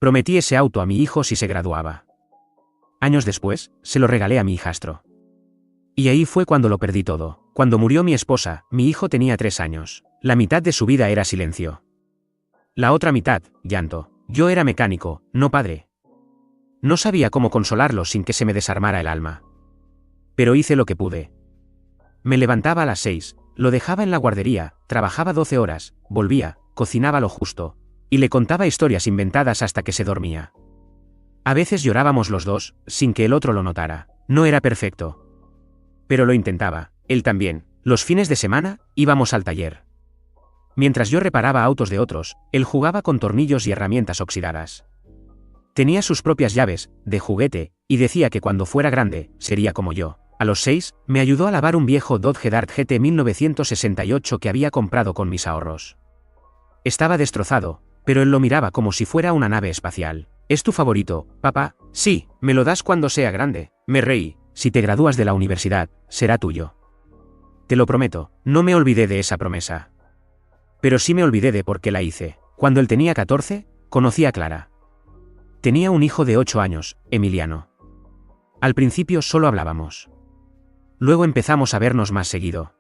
Prometí ese auto a mi hijo si se graduaba. Años después, se lo regalé a mi hijastro. Y ahí fue cuando lo perdí todo. Cuando murió mi esposa, mi hijo tenía 3 años. La mitad de su vida era silencio. La otra mitad, llanto. Yo era mecánico, no padre. No sabía cómo consolarlo sin que se me desarmara el alma. Pero hice lo que pude. Me levantaba a las 6, lo dejaba en la guardería, trabajaba 12 horas, volvía, cocinaba lo justo, y le contaba historias inventadas hasta que se dormía. A veces llorábamos los dos, sin que el otro lo notara. No era perfecto. Pero lo intentaba, él también. Los fines de semana, íbamos al taller. Mientras yo reparaba autos de otros, él jugaba con tornillos y herramientas oxidadas. Tenía sus propias llaves, de juguete, y decía que cuando fuera grande, sería como yo. A los 6, me ayudó a lavar un viejo Dodge Dart GT 1968 que había comprado con mis ahorros. Estaba destrozado, pero él lo miraba como si fuera una nave espacial. ¿Es tu favorito, papá? Sí, me lo das cuando sea grande. Me reí. Si te gradúas de la universidad, será tuyo. Te lo prometo, no me olvidé de esa promesa. Pero sí me olvidé de por qué la hice. Cuando él tenía 14, conocí a Clara. Tenía un hijo de 8 años, Emiliano. Al principio solo hablábamos. Luego empezamos a vernos más seguido.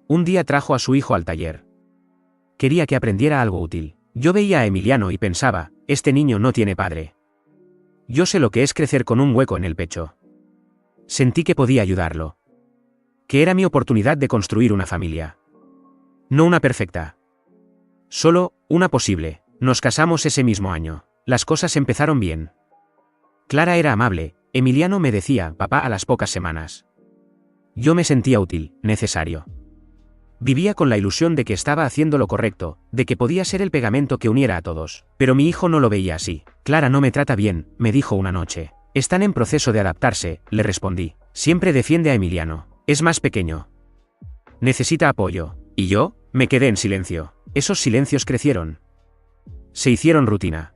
Un día trajo a su hijo al taller. Quería que aprendiera algo útil. Yo veía a Emiliano y pensaba, este niño no tiene padre. Yo sé lo que es crecer con un hueco en el pecho. Sentí que podía ayudarlo. Que era mi oportunidad de construir una familia. No una perfecta. Solo, una posible. Nos casamos ese mismo año. Las cosas empezaron bien. Clara era amable, Emiliano me decía papá a las pocas semanas. Yo me sentía útil, necesario. Vivía con la ilusión de que estaba haciendo lo correcto, de que podía ser el pegamento que uniera a todos. Pero mi hijo no lo veía así. Clara no me trata bien, me dijo una noche. Están en proceso de adaptarse, le respondí. Siempre defiende a Emiliano. Es más pequeño. Necesita apoyo. ¿Y yo? Me quedé en silencio. Esos silencios crecieron. Se hicieron rutina.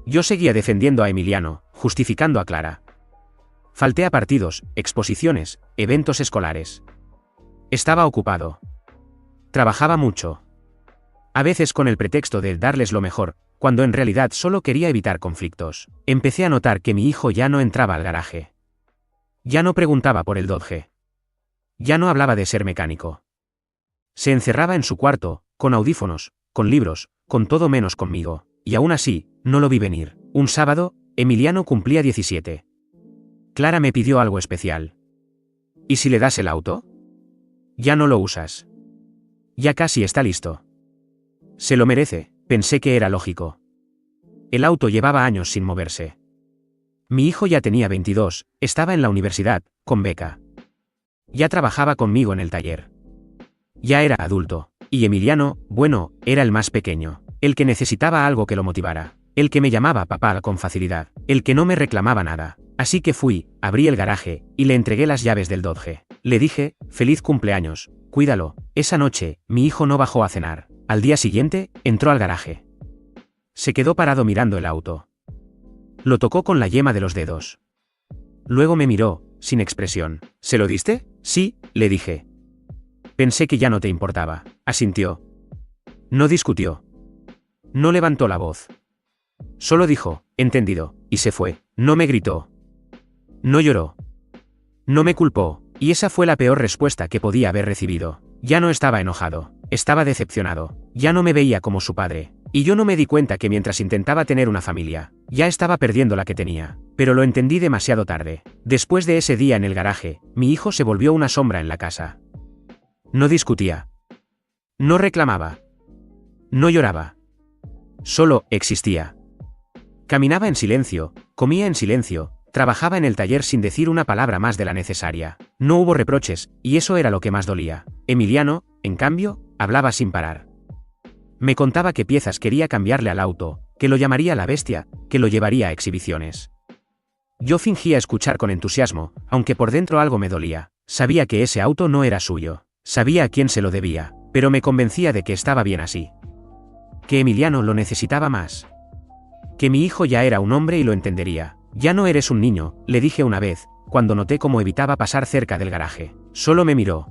Yo seguía defendiendo a Emiliano, justificando a Clara. Falté a partidos, exposiciones, eventos escolares. Estaba ocupado. Trabajaba mucho. A veces con el pretexto de darles lo mejor, cuando en realidad solo quería evitar conflictos. Empecé a notar que mi hijo ya no entraba al garaje. Ya no preguntaba por el Dodge. Ya no hablaba de ser mecánico. Se encerraba en su cuarto, con audífonos, con libros, con todo menos conmigo. Y aún así, no lo vi venir. Un sábado, Emiliano cumplía 17. Clara me pidió algo especial. ¿Y si le das el auto? Ya no lo usas. Ya casi está listo. Se lo merece, pensé que era lógico. El auto llevaba años sin moverse. Mi hijo ya tenía 22, estaba en la universidad, con beca. Ya trabajaba conmigo en el taller. Ya era adulto. Y Emiliano, bueno, era el más pequeño. El que necesitaba algo que lo motivara. El que me llamaba papá con facilidad. El que no me reclamaba nada. Así que fui, abrí el garaje, y le entregué las llaves del Dodge. Le dije, feliz cumpleaños, cuídalo. Esa noche, mi hijo no bajó a cenar. Al día siguiente, entró al garaje. Se quedó parado mirando el auto. Lo tocó con la yema de los dedos. Luego me miró, sin expresión. ¿Se lo diste? Sí, le dije. Pensé que ya no te importaba. Asintió. No discutió. No levantó la voz. Solo dijo, entendido, y se fue. No me gritó. No lloró. No me culpó, y esa fue la peor respuesta que podía haber recibido. Ya no estaba enojado. Estaba decepcionado. Ya no me veía como su padre. Y yo no me di cuenta que mientras intentaba tener una familia, ya estaba perdiendo la que tenía. Pero lo entendí demasiado tarde. Después de ese día en el garaje, mi hijo se volvió una sombra en la casa. No discutía. No reclamaba. No lloraba. Solo existía. Caminaba en silencio, comía en silencio, trabajaba en el taller sin decir una palabra más de la necesaria. No hubo reproches, y eso era lo que más dolía. Emiliano, en cambio, hablaba sin parar. Me contaba qué piezas quería cambiarle al auto, que lo llamaría la bestia, que lo llevaría a exhibiciones. Yo fingía escuchar con entusiasmo, aunque por dentro algo me dolía. Sabía que ese auto no era suyo. Sabía a quién se lo debía, pero me convencía de que estaba bien así. Que Emiliano lo necesitaba más. Que mi hijo ya era un hombre y lo entendería. Ya no eres un niño, le dije una vez, cuando noté cómo evitaba pasar cerca del garaje. Solo me miró.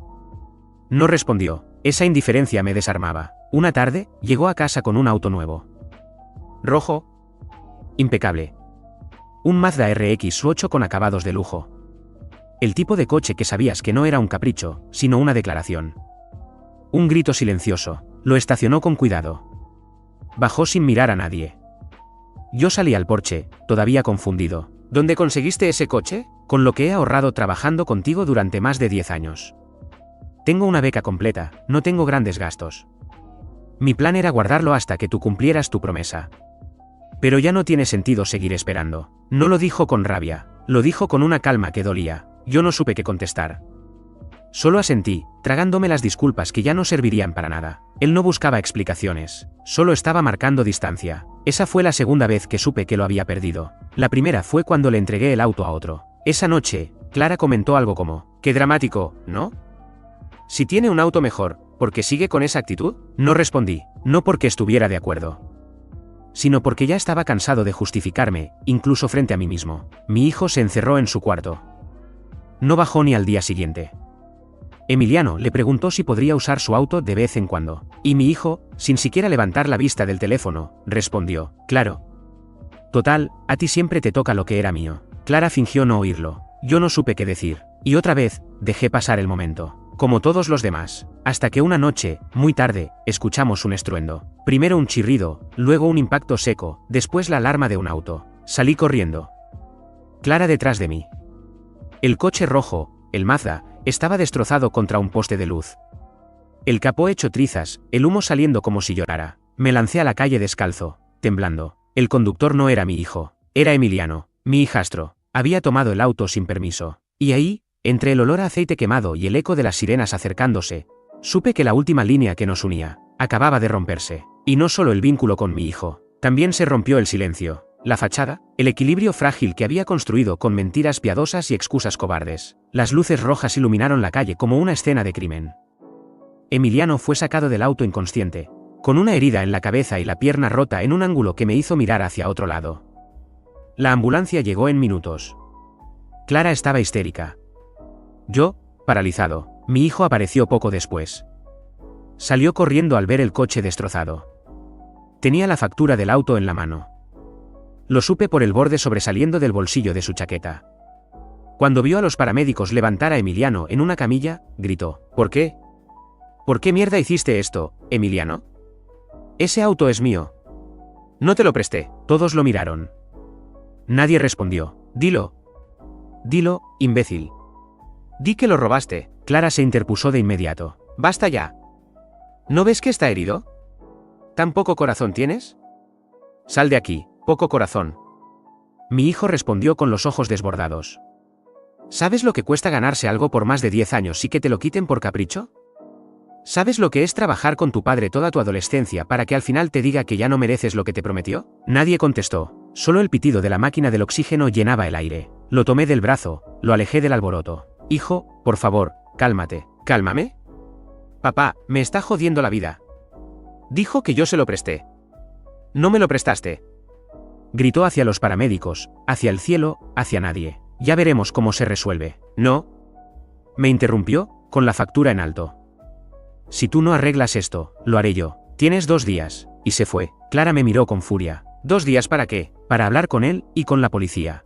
No respondió. Esa indiferencia me desarmaba. Una tarde, llegó a casa con un auto nuevo. Rojo. Impecable. Un Mazda RX-8 con acabados de lujo. El tipo de coche que sabías que no era un capricho, sino una declaración. Un grito silencioso. Lo estacionó con cuidado. Bajó sin mirar a nadie. Yo salí al porche, todavía confundido. ¿Dónde conseguiste ese coche? Con lo que he ahorrado trabajando contigo durante más de 10 años. Tengo una beca completa, no tengo grandes gastos. Mi plan era guardarlo hasta que tú cumplieras tu promesa. Pero ya no tiene sentido seguir esperando. No lo dijo con rabia, lo dijo con una calma que dolía. Yo no supe qué contestar. Solo asentí, tragándome las disculpas que ya no servirían para nada. Él no buscaba explicaciones, solo estaba marcando distancia. Esa fue la segunda vez que supe que lo había perdido. La primera fue cuando le entregué el auto a otro. Esa noche, Clara comentó algo como, «Qué dramático, ¿no? Si tiene un auto mejor, ¿por qué sigue con esa actitud?» No respondí, no porque estuviera de acuerdo, sino porque ya estaba cansado de justificarme, incluso frente a mí mismo. Mi hijo se encerró en su cuarto. No bajó ni al día siguiente. Emiliano le preguntó si podría usar su auto de vez en cuando, y mi hijo, sin siquiera levantar la vista del teléfono, respondió, «Claro. Total, a ti siempre te toca lo que era mío». Clara fingió no oírlo. Yo no supe qué decir, y otra vez, dejé pasar el momento, como todos los demás, hasta que una noche, muy tarde, escuchamos un estruendo. Primero un chirrido, luego un impacto seco, después la alarma de un auto. Salí corriendo. Clara detrás de mí. El coche rojo, el Mazda, estaba destrozado contra un poste de luz. El capó hecho trizas, el humo saliendo como si llorara. Me lancé a la calle descalzo, temblando. El conductor no era mi hijo, era Emiliano, mi hijastro. Había tomado el auto sin permiso. Y ahí, entre el olor a aceite quemado y el eco de las sirenas acercándose, supe que la última línea que nos unía acababa de romperse. Y no solo el vínculo con mi hijo, también se rompió el silencio, la fachada, el equilibrio frágil que había construido con mentiras piadosas y excusas cobardes. Las luces rojas iluminaron la calle como una escena de crimen. Emiliano fue sacado del auto inconsciente, con una herida en la cabeza y la pierna rota en un ángulo que me hizo mirar hacia otro lado. La ambulancia llegó en minutos. Clara estaba histérica. Yo, paralizado. Mi hijo apareció poco después. Salió corriendo al ver el coche destrozado. Tenía la factura del auto en la mano. Lo supe por el borde sobresaliendo del bolsillo de su chaqueta. Cuando vio a los paramédicos levantar a Emiliano en una camilla, gritó, «¿Por qué? ¿Por qué mierda hiciste esto, Emiliano? Ese auto es mío. No te lo presté». Todos lo miraron. Nadie respondió. «Dilo. Dilo, imbécil. Di que lo robaste». Clara se interpuso de inmediato. «Basta ya. ¿No ves que está herido? ¿Tan poco corazón tienes? Sal de aquí, poco corazón». Mi hijo respondió con los ojos desbordados. ¿Sabes lo que cuesta ganarse algo por más de 10 años y que te lo quiten por capricho? ¿Sabes lo que es trabajar con tu padre toda tu adolescencia para que al final te diga que ya no mereces lo que te prometió? Nadie contestó, solo el pitido de la máquina del oxígeno llenaba el aire. Lo tomé del brazo, lo alejé del alboroto. «Hijo, por favor, cálmate». «¿Cálmame? Papá, me está jodiendo la vida. Dijo que yo se lo presté. No me lo prestaste». Gritó hacia los paramédicos, hacia el cielo, hacia nadie. «Ya veremos cómo se resuelve». «No». Me interrumpió, con la factura en alto. «Si tú no arreglas esto, lo haré yo. Tienes 2 días». Y se fue. Clara me miró con furia. ¿2 días para qué? Para hablar con él y con la policía.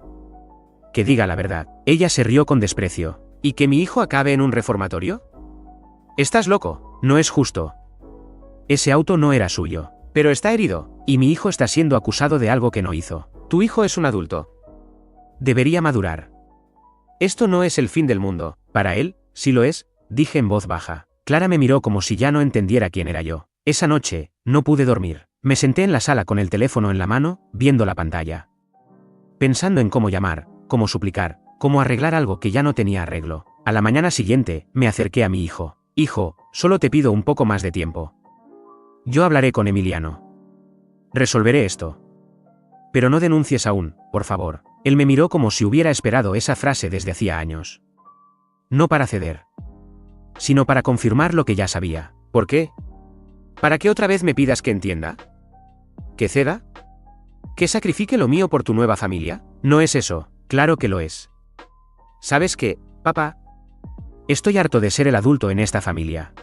Que diga la verdad. Ella se rió con desprecio. ¿Y que mi hijo acabe en un reformatorio? Estás loco, no es justo. Ese auto no era suyo. Pero está herido, y mi hijo está siendo acusado de algo que no hizo. Tu hijo es un adulto. Debería madurar. Esto no es el fin del mundo. Para él, sí lo es, dije en voz baja. Clara me miró como si ya no entendiera quién era yo. Esa noche, no pude dormir. Me senté en la sala con el teléfono en la mano, viendo la pantalla. Pensando en cómo llamar, cómo suplicar, cómo arreglar algo que ya no tenía arreglo. A la mañana siguiente, me acerqué a mi hijo. «Hijo, solo te pido un poco más de tiempo. Yo hablaré con Emiliano. Resolveré esto. Pero no denuncies aún, por favor». Él me miró como si hubiera esperado esa frase desde hacía años. No para ceder, sino para confirmar lo que ya sabía. ¿Por qué? ¿Para qué otra vez me pidas que entienda? ¿Que ceda? ¿Que sacrifique lo mío por tu nueva familia? No es eso, claro que lo es. ¿Sabes qué, papá? Estoy harto de ser el adulto en esta familia.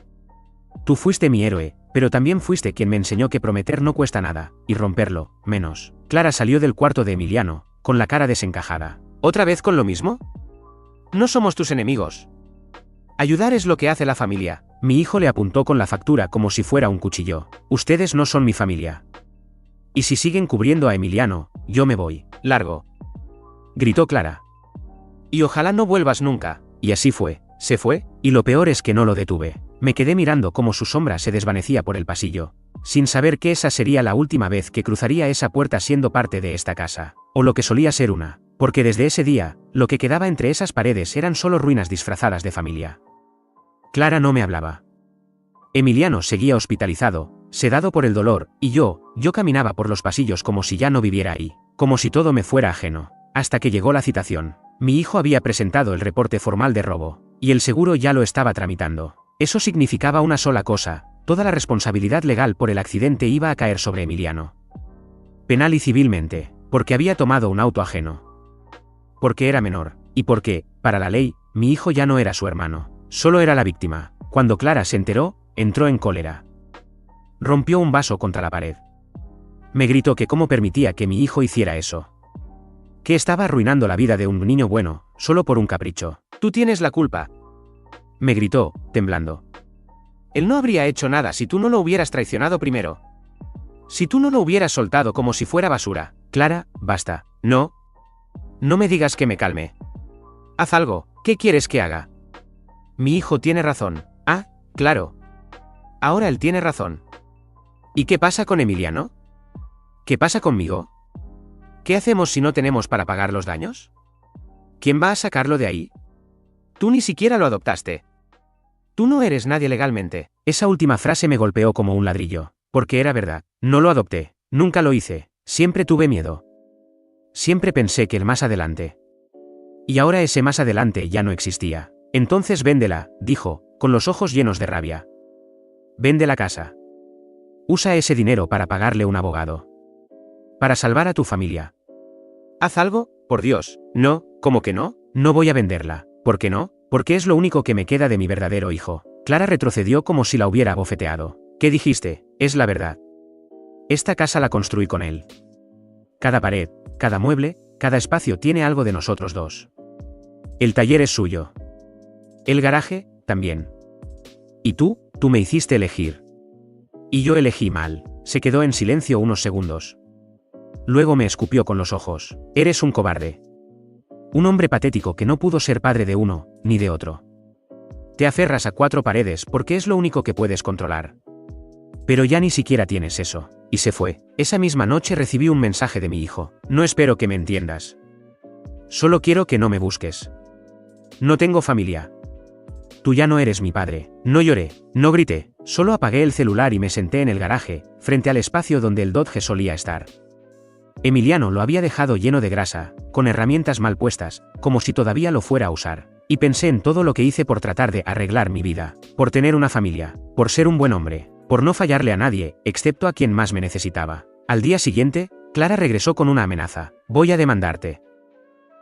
Tú fuiste mi héroe, Pero también fuiste quien me enseñó que prometer no cuesta nada, y romperlo, menos. Clara salió del cuarto de Emiliano, con la cara desencajada. ¿Otra vez con lo mismo? No somos tus enemigos. Ayudar es lo que hace la familia. Mi hijo le apuntó con la factura como si fuera un cuchillo. Ustedes no son mi familia. Y si siguen cubriendo a Emiliano, yo me voy. Largo. Gritó Clara. Y ojalá no vuelvas nunca. Y así fue. Se fue, y lo peor es que no lo detuve. Me quedé mirando cómo su sombra se desvanecía por el pasillo, sin saber que esa sería la última vez que cruzaría esa puerta siendo parte de esta casa, o lo que solía ser una, porque desde ese día, lo que quedaba entre esas paredes eran solo ruinas disfrazadas de familia. Clara no me hablaba. Emiliano seguía hospitalizado, sedado por el dolor, y yo caminaba por los pasillos como si ya no viviera ahí, como si todo me fuera ajeno, hasta que llegó la citación. Mi hijo había presentado el reporte formal de robo, y el seguro ya lo estaba tramitando. Eso significaba una sola cosa: toda la responsabilidad legal por el accidente iba a caer sobre Emiliano. Penal y civilmente, porque había tomado un auto ajeno. Porque era menor, y porque, para la ley, mi hijo ya no era su hermano, solo era la víctima. Cuando Clara se enteró, entró en cólera. Rompió un vaso contra la pared. Me gritó que cómo permitía que mi hijo hiciera eso. Que estaba arruinando la vida de un niño bueno, solo por un capricho. Tú tienes la culpa. Me gritó, temblando. Él no habría hecho nada si tú no lo hubieras traicionado primero. Si tú no lo hubieras soltado como si fuera basura. Clara, basta. No. No me digas que me calme. Haz algo. ¿Qué quieres que haga? Mi hijo tiene razón. Ah, claro. Ahora él tiene razón. ¿Y qué pasa con Emiliano? ¿Qué pasa conmigo? ¿Qué hacemos si no tenemos para pagar los daños? ¿Quién va a sacarlo de ahí? Tú ni siquiera lo adoptaste. Tú no eres nadie legalmente. Esa última frase me golpeó como un ladrillo, porque era verdad. No lo adopté, nunca lo hice, siempre tuve miedo. Siempre pensé que el más adelante. Y ahora ese más adelante ya no existía. Entonces véndela, dijo, con los ojos llenos de rabia. Vende la casa. Usa ese dinero para pagarle un abogado. Para salvar a tu familia. Haz algo, por Dios. No, ¿cómo que no? No voy a venderla. ¿Por qué no? Porque es lo único que me queda de mi verdadero hijo. Clara retrocedió como si la hubiera abofeteado. ¿Qué dijiste? Es la verdad. Esta casa la construí con él. Cada pared, cada mueble, cada espacio tiene algo de nosotros dos. El taller es suyo. El garaje, también. Y tú me hiciste elegir. Y yo elegí mal. Se quedó en silencio unos segundos. Luego me escupió con los ojos. Eres un cobarde. Un hombre patético que no pudo ser padre de uno, ni de otro. Te aferras a cuatro paredes porque es lo único que puedes controlar. Pero ya ni siquiera tienes eso. Y se fue. Esa misma noche recibí un mensaje de mi hijo. No espero que me entiendas. Solo quiero que no me busques. No tengo familia. Tú ya no eres mi padre. No lloré, no grité, solo apagué el celular y me senté en el garaje, frente al espacio donde el Dodge solía estar. Emiliano lo había dejado lleno de grasa, con herramientas mal puestas, como si todavía lo fuera a usar. Y pensé en todo lo que hice por tratar de arreglar mi vida, por tener una familia, por ser un buen hombre, por no fallarle a nadie, excepto a quien más me necesitaba. Al día siguiente, Clara regresó con una amenaza. Voy a demandarte.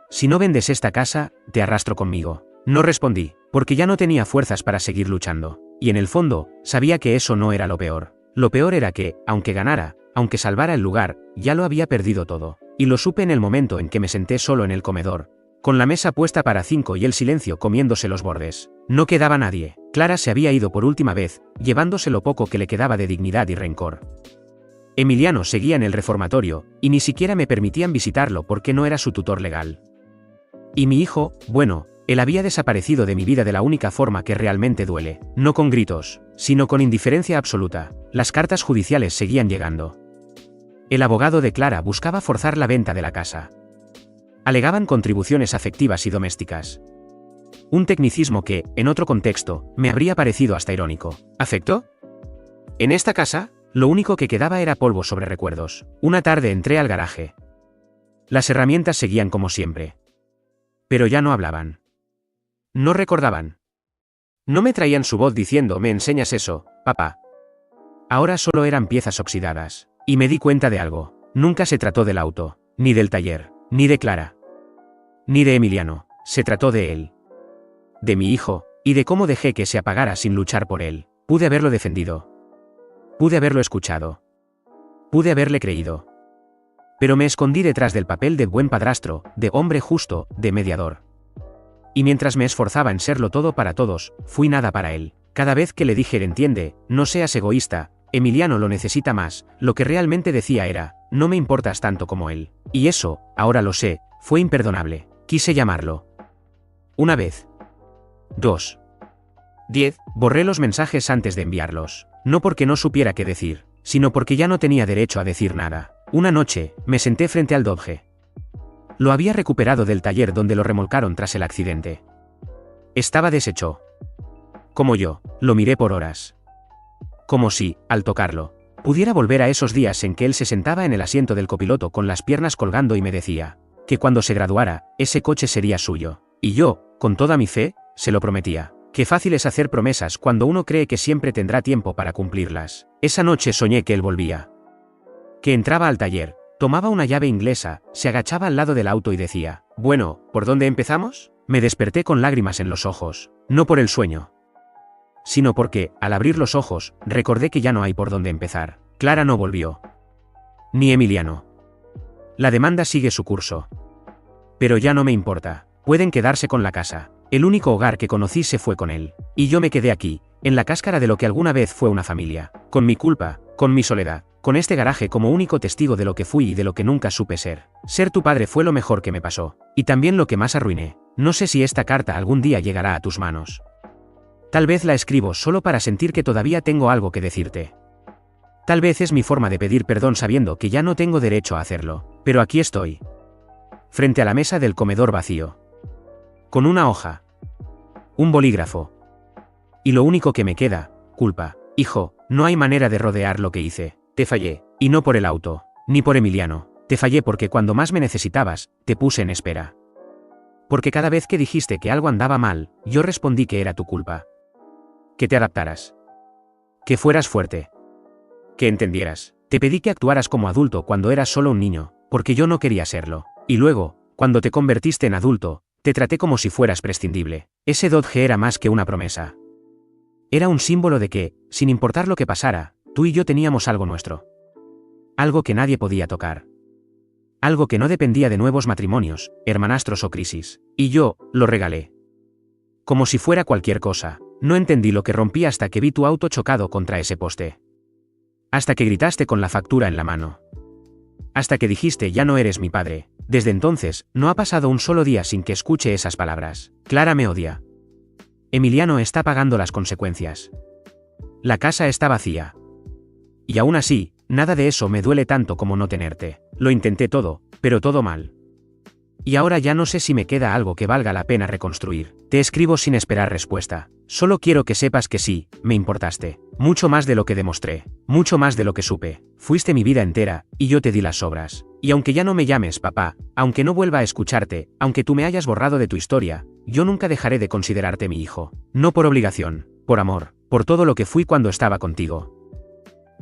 Si no vendes esta casa, te arrastro conmigo. No respondí, porque ya no tenía fuerzas para seguir luchando. Y en el fondo, sabía que eso no era lo peor. Lo peor era que, aunque ganara, aunque salvara el lugar, ya lo había perdido todo. Y lo supe en el momento en que me senté solo en el comedor, con la mesa puesta para 5 y el silencio comiéndose los bordes. No quedaba nadie. Clara se había ido por última vez, llevándose lo poco que le quedaba de dignidad y rencor. Emiliano seguía en el reformatorio, y ni siquiera me permitían visitarlo porque no era su tutor legal. Y mi hijo, bueno, él había desaparecido de mi vida de la única forma que realmente duele, no con gritos, sino con indiferencia absoluta. Las cartas judiciales seguían llegando. El abogado de Clara buscaba forzar la venta de la casa. Alegaban contribuciones afectivas y domésticas. Un tecnicismo que, en otro contexto, me habría parecido hasta irónico. ¿Afecto? En esta casa, lo único que quedaba era polvo sobre recuerdos. Una tarde entré al garaje. Las herramientas seguían como siempre. Pero ya no hablaban. No recordaban. No me traían su voz diciendo, ¿me enseñas eso, papá? Ahora solo eran piezas oxidadas. Y me di cuenta de algo. Nunca se trató del auto, ni del taller, ni de Clara, ni de Emiliano. Se trató de él. De mi hijo, y de cómo dejé que se apagara sin luchar por él. Pude haberlo defendido. Pude haberlo escuchado. Pude haberle creído. Pero me escondí detrás del papel de buen padrastro, de hombre justo, de mediador. Y mientras me esforzaba en serlo todo para todos, fui nada para él. Cada vez que le dije entiende, no seas egoísta, Emiliano lo necesita más, lo que realmente decía era, no me importas tanto como él. Y eso, ahora lo sé, fue imperdonable. Quise llamarlo. 1 vez. 2. 10. Borré los mensajes antes de enviarlos. No porque no supiera qué decir, sino porque ya no tenía derecho a decir nada. Una noche, me senté frente al Dodge. Lo había recuperado del taller donde lo remolcaron tras el accidente. Estaba deshecho. Como yo, lo miré por horas. Como si, al tocarlo, pudiera volver a esos días en que él se sentaba en el asiento del copiloto con las piernas colgando y me decía, que cuando se graduara, ese coche sería suyo. Y yo, con toda mi fe, se lo prometía. Qué fácil es hacer promesas cuando uno cree que siempre tendrá tiempo para cumplirlas. Esa noche soñé que él volvía. Que entraba al taller, tomaba una llave inglesa, se agachaba al lado del auto y decía, bueno, ¿por dónde empezamos? Me desperté con lágrimas en los ojos, no por el sueño, sino porque, al abrir los ojos, recordé que ya no hay por dónde empezar. Clara no volvió. Ni Emiliano. La demanda sigue su curso. Pero ya no me importa, pueden quedarse con la casa. El único hogar que conocí se fue con él. Y yo me quedé aquí, en la cáscara de lo que alguna vez fue una familia. Con mi culpa, con mi soledad, con este garaje como único testigo de lo que fui y de lo que nunca supe ser. Ser tu padre fue lo mejor que me pasó. Y también lo que más arruiné. No sé si esta carta algún día llegará a tus manos. Tal vez la escribo solo para sentir que todavía tengo algo que decirte. Tal vez es mi forma de pedir perdón sabiendo que ya no tengo derecho a hacerlo. Pero aquí estoy. Frente a la mesa del comedor vacío. Con una hoja. Un bolígrafo. Y lo único que me queda, culpa. Hijo, no hay manera de rodear lo que hice. Te fallé. Y no por el auto, ni por Emiliano. Te fallé porque cuando más me necesitabas, te puse en espera. Porque cada vez que dijiste que algo andaba mal, yo respondí que era tu culpa. Que te adaptaras. Que fueras fuerte. Que entendieras. Te pedí que actuaras como adulto cuando eras solo un niño, porque yo no quería serlo. Y luego, cuando te convertiste en adulto, te traté como si fueras prescindible. Ese Dodge era más que una promesa. Era un símbolo de que, sin importar lo que pasara, tú y yo teníamos algo nuestro. Algo que nadie podía tocar. Algo que no dependía de nuevos matrimonios, hermanastros o crisis. Y yo, lo regalé. Como si fuera cualquier cosa. No entendí lo que rompí hasta que vi tu auto chocado contra ese poste. Hasta que gritaste con la factura en la mano. Hasta que dijiste ya no eres mi padre. Desde entonces, no ha pasado un solo día sin que escuche esas palabras. Clara me odia. Emiliano está pagando las consecuencias. La casa está vacía. Y aún así, nada de eso me duele tanto como no tenerte. Lo intenté todo, pero todo mal. Y ahora ya no sé si me queda algo que valga la pena reconstruir. Te escribo sin esperar respuesta. Solo quiero que sepas que sí, me importaste. Mucho más de lo que demostré. Mucho más de lo que supe. Fuiste mi vida entera, y yo te di las sobras. Y aunque ya no me llames papá, aunque no vuelva a escucharte, aunque tú me hayas borrado de tu historia, yo nunca dejaré de considerarte mi hijo. No por obligación, por amor, por todo lo que fui cuando estaba contigo.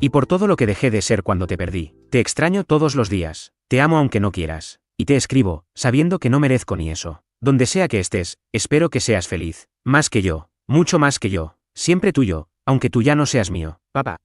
Y por todo lo que dejé de ser cuando te perdí. Te extraño todos los días. Te amo aunque no quieras. Y te escribo, sabiendo que no merezco ni eso. Donde sea que estés, espero que seas feliz. Más que yo. Mucho más que yo. Siempre tuyo, aunque tú ya no seas mío. Papá.